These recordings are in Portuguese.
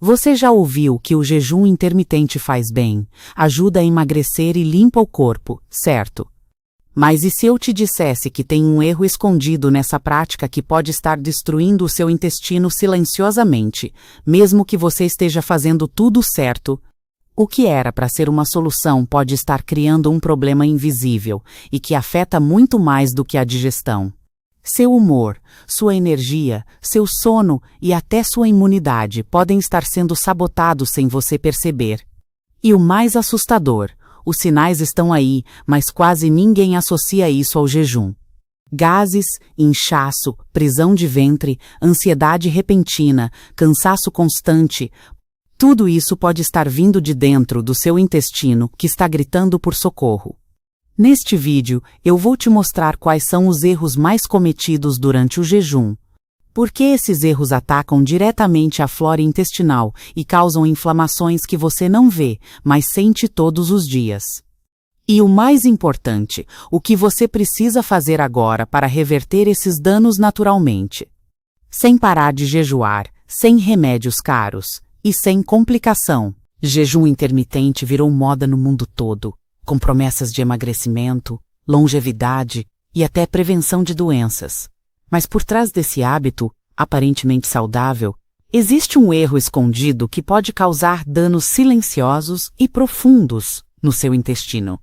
Você já ouviu que o jejum intermitente faz bem, ajuda a emagrecer e limpa o corpo, certo? Mas e se eu te dissesse que tem um erro escondido nessa prática que pode estar destruindo o seu intestino silenciosamente, mesmo que você esteja fazendo tudo certo? O que era para ser uma solução pode estar criando um problema invisível e que afeta muito mais do que a digestão. Seu humor, sua energia, seu sono e até sua imunidade podem estar sendo sabotados sem você perceber. E o mais assustador, os sinais estão aí, mas quase ninguém associa isso ao jejum. Gases, inchaço, prisão de ventre, ansiedade repentina, cansaço constante, tudo isso pode estar vindo de dentro do seu intestino que está gritando por socorro. Neste vídeo, eu vou te mostrar quais são os erros mais cometidos durante o jejum. Por que esses erros atacam diretamente a flora intestinal e causam inflamações que você não vê, mas sente todos os dias. E o mais importante, o que você precisa fazer agora para reverter esses danos naturalmente. Sem parar de jejuar, sem remédios caros e sem complicação. Jejum intermitente virou moda no mundo todo, com promessas de emagrecimento, longevidade e até prevenção de doenças. Mas por trás desse hábito, aparentemente saudável, existe um erro escondido que pode causar danos silenciosos e profundos no seu intestino.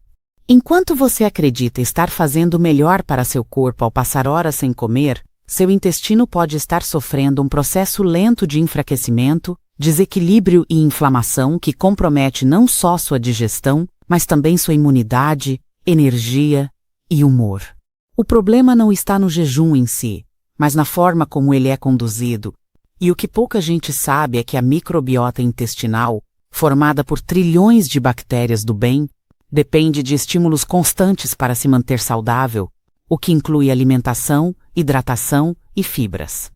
Enquanto você acredita estar fazendo o melhor para seu corpo ao passar horas sem comer, seu intestino pode estar sofrendo um processo lento de enfraquecimento, desequilíbrio e inflamação que compromete não só sua digestão, mas também sua imunidade, energia e humor. O problema não está no jejum em si, mas na forma como ele é conduzido. E o que pouca gente sabe é que a microbiota intestinal, formada por trilhões de bactérias do bem, depende de estímulos constantes para se manter saudável, o que inclui alimentação, hidratação e fibras.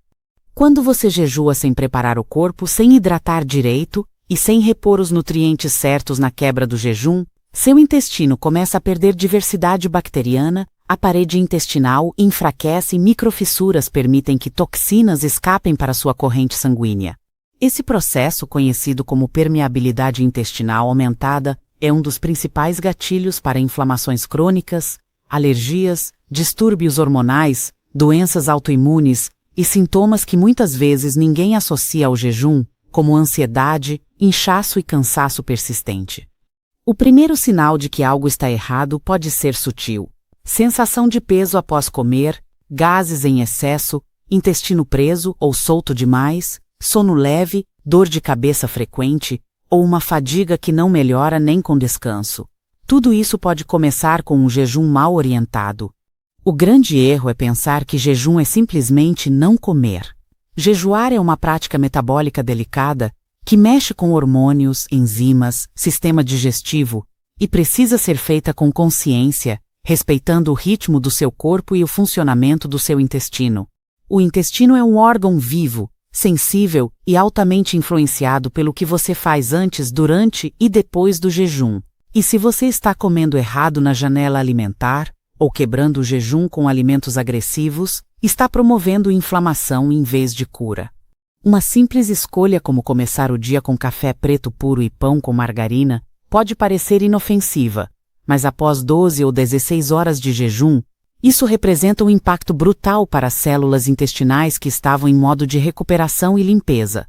Quando você jejua sem preparar o corpo, sem hidratar direito e sem repor os nutrientes certos na quebra do jejum, seu intestino começa a perder diversidade bacteriana, a parede intestinal enfraquece e microfissuras permitem que toxinas escapem para sua corrente sanguínea. Esse processo, conhecido como permeabilidade intestinal aumentada, é um dos principais gatilhos para inflamações crônicas, alergias, distúrbios hormonais, doenças autoimunes e sintomas que muitas vezes ninguém associa ao jejum, como ansiedade, inchaço e cansaço persistente. O primeiro sinal de que algo está errado pode ser sutil. Sensação de peso após comer, gases em excesso, intestino preso ou solto demais, sono leve, dor de cabeça frequente ou uma fadiga que não melhora nem com descanso. Tudo isso pode começar com um jejum mal orientado. O grande erro é pensar que jejum é simplesmente não comer. Jejuar é uma prática metabólica delicada que mexe com hormônios, enzimas, sistema digestivo e precisa ser feita com consciência, respeitando o ritmo do seu corpo e o funcionamento do seu intestino. O intestino é um órgão vivo, sensível e altamente influenciado pelo que você faz antes, durante e depois do jejum. E se você está comendo errado na janela alimentar, ou quebrando o jejum com alimentos agressivos, está promovendo inflamação em vez de cura. Uma simples escolha como começar o dia com café preto puro e pão com margarina pode parecer inofensiva, mas após 12 ou 16 horas de jejum, isso representa um impacto brutal para as células intestinais que estavam em modo de recuperação e limpeza.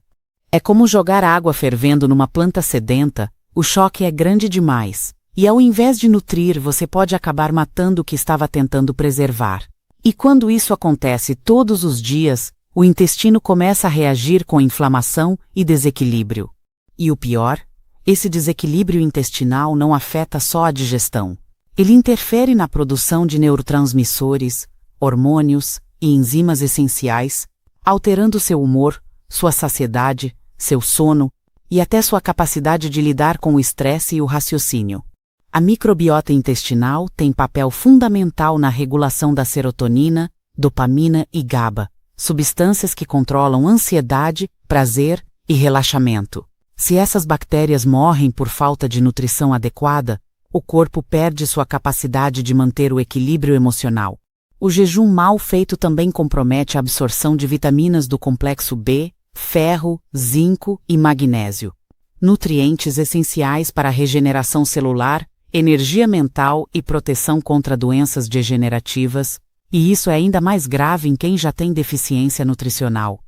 É como jogar água fervendo numa planta sedenta, o choque é grande demais. E ao invés de nutrir, você pode acabar matando o que estava tentando preservar. E quando isso acontece todos os dias, o intestino começa a reagir com inflamação e desequilíbrio. E o pior, esse desequilíbrio intestinal não afeta só a digestão. Ele interfere na produção de neurotransmissores, hormônios e enzimas essenciais, alterando seu humor, sua saciedade, seu sono e até sua capacidade de lidar com o estresse e o raciocínio. A microbiota intestinal tem papel fundamental na regulação da serotonina, dopamina e GABA, substâncias que controlam ansiedade, prazer e relaxamento. Se essas bactérias morrem por falta de nutrição adequada, o corpo perde sua capacidade de manter o equilíbrio emocional. O jejum mal feito também compromete a absorção de vitaminas do complexo B, ferro, zinco e magnésio. Nutrientes essenciais para a regeneração celular, energia mental e proteção contra doenças degenerativas, e isso é ainda mais grave em quem já tem deficiência nutricional.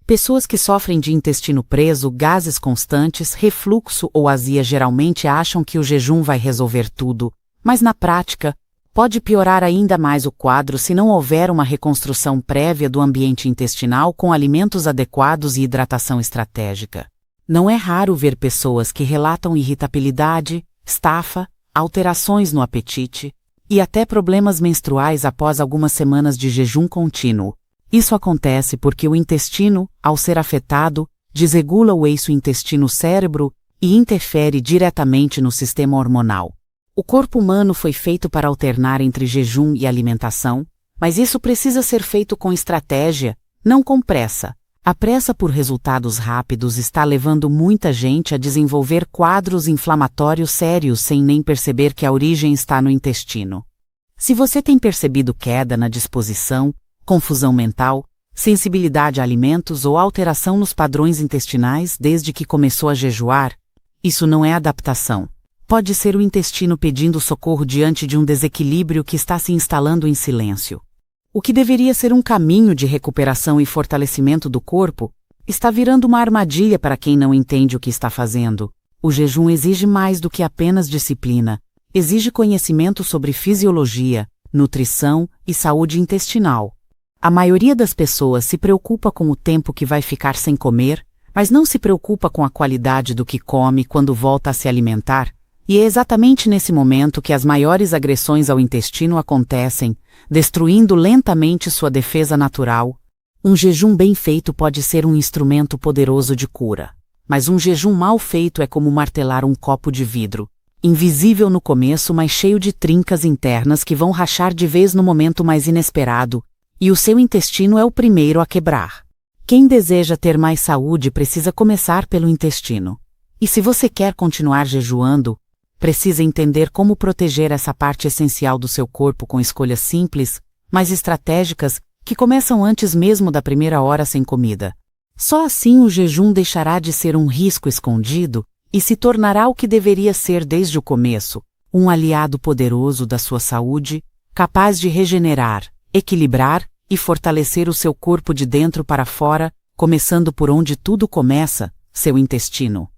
Pessoas que sofrem de intestino preso, gases constantes, refluxo ou azia geralmente acham que o jejum vai resolver tudo, mas na prática, pode piorar ainda mais o quadro se não houver uma reconstrução prévia do ambiente intestinal com alimentos adequados e hidratação estratégica. Não é raro ver pessoas que relatam irritabilidade, estafa, alterações no apetite e até problemas menstruais após algumas semanas de jejum contínuo. Isso acontece porque o intestino, ao ser afetado, desregula o eixo intestino-cérebro e interfere diretamente no sistema hormonal. O corpo humano foi feito para alternar entre jejum e alimentação, mas isso precisa ser feito com estratégia, não com pressa. A pressa por resultados rápidos está levando muita gente a desenvolver quadros inflamatórios sérios sem nem perceber que a origem está no intestino. Se você tem percebido queda na disposição, confusão mental, sensibilidade a alimentos ou alteração nos padrões intestinais desde que começou a jejuar, isso não é adaptação. Pode ser o intestino pedindo socorro diante de um desequilíbrio que está se instalando em silêncio. O que deveria ser um caminho de recuperação e fortalecimento do corpo, está virando uma armadilha para quem não entende o que está fazendo. O jejum exige mais do que apenas disciplina, exige conhecimento sobre fisiologia, nutrição e saúde intestinal. A maioria das pessoas se preocupa com o tempo que vai ficar sem comer, mas não se preocupa com a qualidade do que come quando volta a se alimentar, e é exatamente nesse momento que as maiores agressões ao intestino acontecem, destruindo lentamente sua defesa natural. Um jejum bem feito pode ser um instrumento poderoso de cura, mas um jejum mal feito é como martelar um copo de vidro, invisível no começo, mas cheio de trincas internas que vão rachar de vez no momento mais inesperado, e o seu intestino é o primeiro a quebrar. Quem deseja ter mais saúde precisa começar pelo intestino. E se você quer continuar jejuando, precisa entender como proteger essa parte essencial do seu corpo com escolhas simples, mas estratégicas, que começam antes mesmo da primeira hora sem comida. Só assim o jejum deixará de ser um risco escondido e se tornará o que deveria ser desde o começo, um aliado poderoso da sua saúde, capaz de regenerar, equilibrar e fortalecer o seu corpo de dentro para fora, começando por onde tudo começa, seu intestino.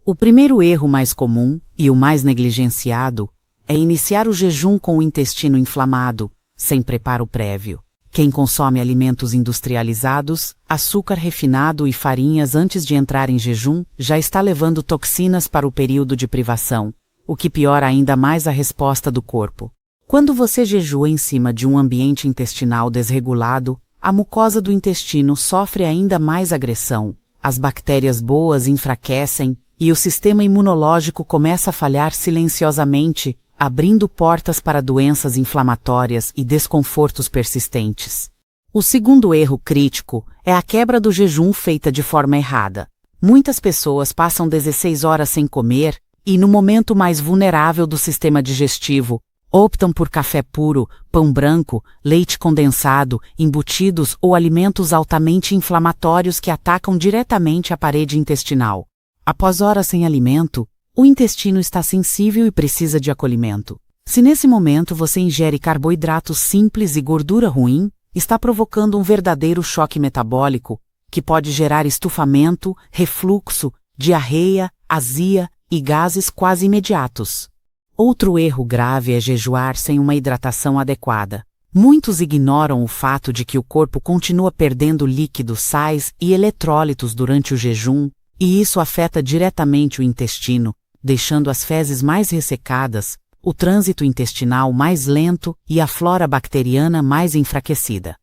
O primeiro erro mais comum, e o mais negligenciado, é iniciar o jejum com o intestino inflamado, sem preparo prévio. Quem consome alimentos industrializados, açúcar refinado e farinhas antes de entrar em jejum, já está levando toxinas para o período de privação, o que piora ainda mais a resposta do corpo. Quando você jejua em cima de um ambiente intestinal desregulado, a mucosa do intestino sofre ainda mais agressão, as bactérias boas enfraquecem e o sistema imunológico começa a falhar silenciosamente, abrindo portas para doenças inflamatórias e desconfortos persistentes. O segundo erro crítico é a quebra do jejum feita de forma errada. Muitas pessoas passam 16 horas sem comer e, no momento mais vulnerável do sistema digestivo, optam por café puro, pão branco, leite condensado, embutidos ou alimentos altamente inflamatórios que atacam diretamente a parede intestinal. Após horas sem alimento, o intestino está sensível e precisa de acolhimento. Se nesse momento você ingere carboidratos simples e gordura ruim, está provocando um verdadeiro choque metabólico, que pode gerar estufamento, refluxo, diarreia, azia e gases quase imediatos. Outro erro grave é jejuar sem uma hidratação adequada. Muitos ignoram o fato de que o corpo continua perdendo líquidos, sais e eletrólitos durante o jejum, e isso afeta diretamente o intestino, deixando as fezes mais ressecadas, o trânsito intestinal mais lento e a flora bacteriana mais enfraquecida.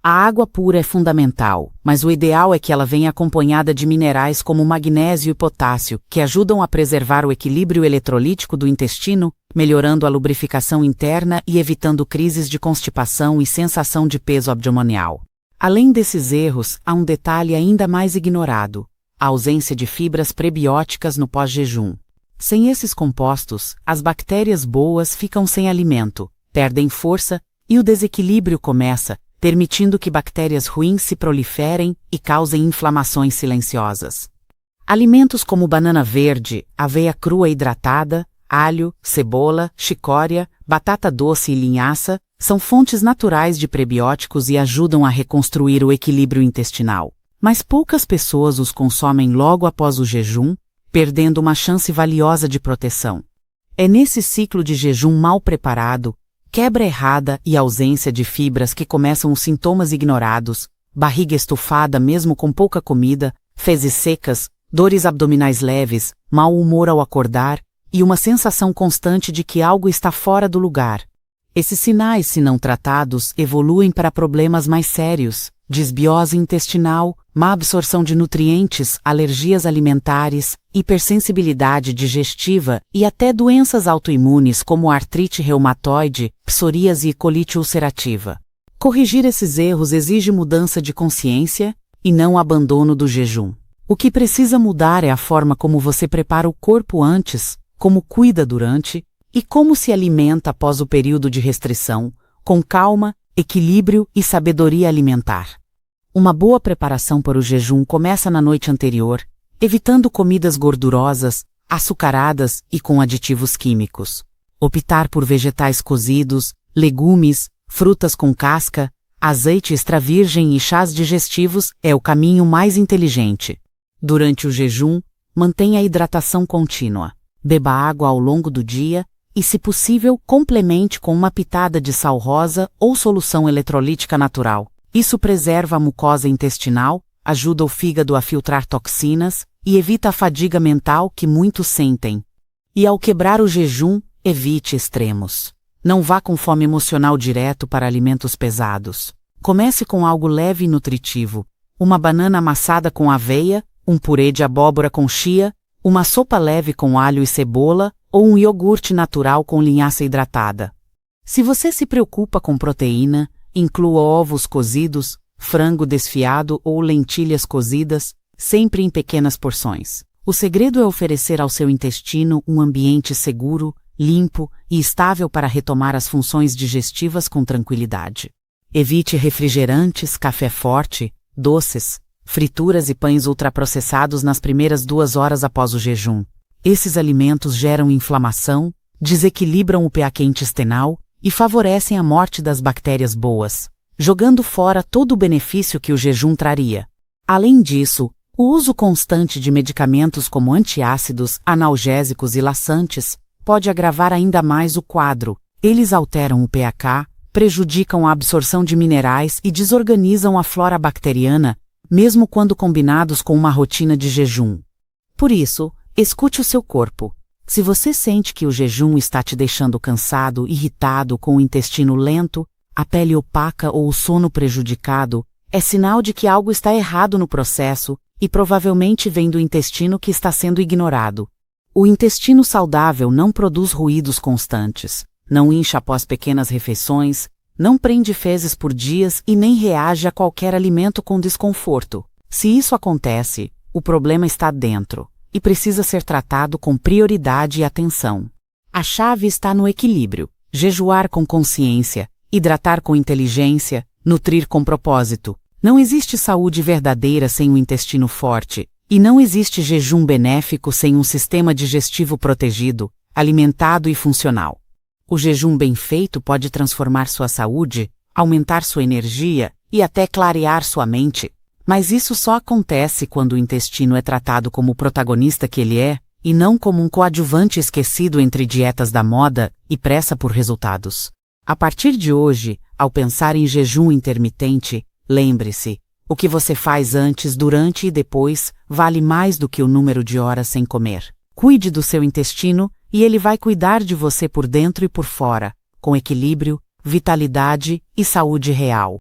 A água pura é fundamental, mas o ideal é que ela venha acompanhada de minerais como magnésio e potássio, que ajudam a preservar o equilíbrio eletrolítico do intestino, melhorando a lubrificação interna e evitando crises de constipação e sensação de peso abdominal. Além desses erros, há um detalhe ainda mais ignorado: a ausência de fibras prebióticas no pós-jejum. Sem esses compostos, as bactérias boas ficam sem alimento, perdem força e o desequilíbrio começa, permitindo que bactérias ruins se proliferem e causem inflamações silenciosas. Alimentos como banana verde, aveia crua hidratada, alho, cebola, chicória, batata doce e linhaça são fontes naturais de prebióticos e ajudam a reconstruir o equilíbrio intestinal. Mas poucas pessoas os consomem logo após o jejum, perdendo uma chance valiosa de proteção. É nesse ciclo de jejum mal preparado, quebra errada e ausência de fibras que começam os sintomas ignorados, barriga estufada mesmo com pouca comida, fezes secas, dores abdominais leves, mau humor ao acordar e uma sensação constante de que algo está fora do lugar. Esses sinais, se não tratados, evoluem para problemas mais sérios: disbiose intestinal, má absorção de nutrientes, alergias alimentares, hipersensibilidade digestiva e até doenças autoimunes como artrite reumatoide, psoríase e colite ulcerativa. Corrigir esses erros exige mudança de consciência e não abandono do jejum. O que precisa mudar é a forma como você prepara o corpo antes, como cuida durante e como se alimenta após o período de restrição, com calma, equilíbrio e sabedoria alimentar. Uma boa preparação para o jejum começa na noite anterior, evitando comidas gordurosas, açucaradas e com aditivos químicos. Optar por vegetais cozidos, legumes, frutas com casca, azeite extra virgem e chás digestivos é o caminho mais inteligente. Durante o jejum, mantenha a hidratação contínua. Beba água ao longo do dia e, se possível, complemente com uma pitada de sal rosa ou solução eletrolítica natural. Isso preserva a mucosa intestinal, ajuda o fígado a filtrar toxinas e evita a fadiga mental que muitos sentem. E ao quebrar o jejum, evite extremos. Não vá com fome emocional direto para alimentos pesados. Comece com algo leve e nutritivo: uma banana amassada com aveia, um purê de abóbora com chia, uma sopa leve com alho e cebola ou um iogurte natural com linhaça hidratada. Se você se preocupa com proteína, inclua ovos cozidos, frango desfiado ou lentilhas cozidas, sempre em pequenas porções. O segredo é oferecer ao seu intestino um ambiente seguro, limpo e estável para retomar as funções digestivas com tranquilidade. Evite refrigerantes, café forte, doces, frituras e pães ultraprocessados nas primeiras 2 horas após o jejum. Esses alimentos geram inflamação, desequilibram o pH intestinal e favorecem a morte das bactérias boas, jogando fora todo o benefício que o jejum traria. Além disso, o uso constante de medicamentos como antiácidos, analgésicos e laxantes pode agravar ainda mais o quadro. Eles alteram o pH, prejudicam a absorção de minerais e desorganizam a flora bacteriana, mesmo quando combinados com uma rotina de jejum. Por isso, escute o seu corpo. Se você sente que o jejum está te deixando cansado, irritado, com o intestino lento, a pele opaca ou o sono prejudicado, é sinal de que algo está errado no processo e provavelmente vem do intestino que está sendo ignorado. O intestino saudável não produz ruídos constantes, não incha após pequenas refeições, não prende fezes por dias e nem reage a qualquer alimento com desconforto. Se isso acontece, o problema está dentro e precisa ser tratado com prioridade e atenção. A chave está no equilíbrio: jejuar com consciência, hidratar com inteligência, nutrir com propósito. Não existe saúde verdadeira sem um intestino forte, e não existe jejum benéfico sem um sistema digestivo protegido, alimentado e funcional. O jejum bem feito pode transformar sua saúde, aumentar sua energia e até clarear sua mente. Mas isso só acontece quando o intestino é tratado como o protagonista que ele é, e não como um coadjuvante esquecido entre dietas da moda e pressa por resultados. A partir de hoje, ao pensar em jejum intermitente, lembre-se: o que você faz antes, durante e depois vale mais do que o número de horas sem comer. Cuide do seu intestino e ele vai cuidar de você por dentro e por fora, com equilíbrio, vitalidade e saúde real.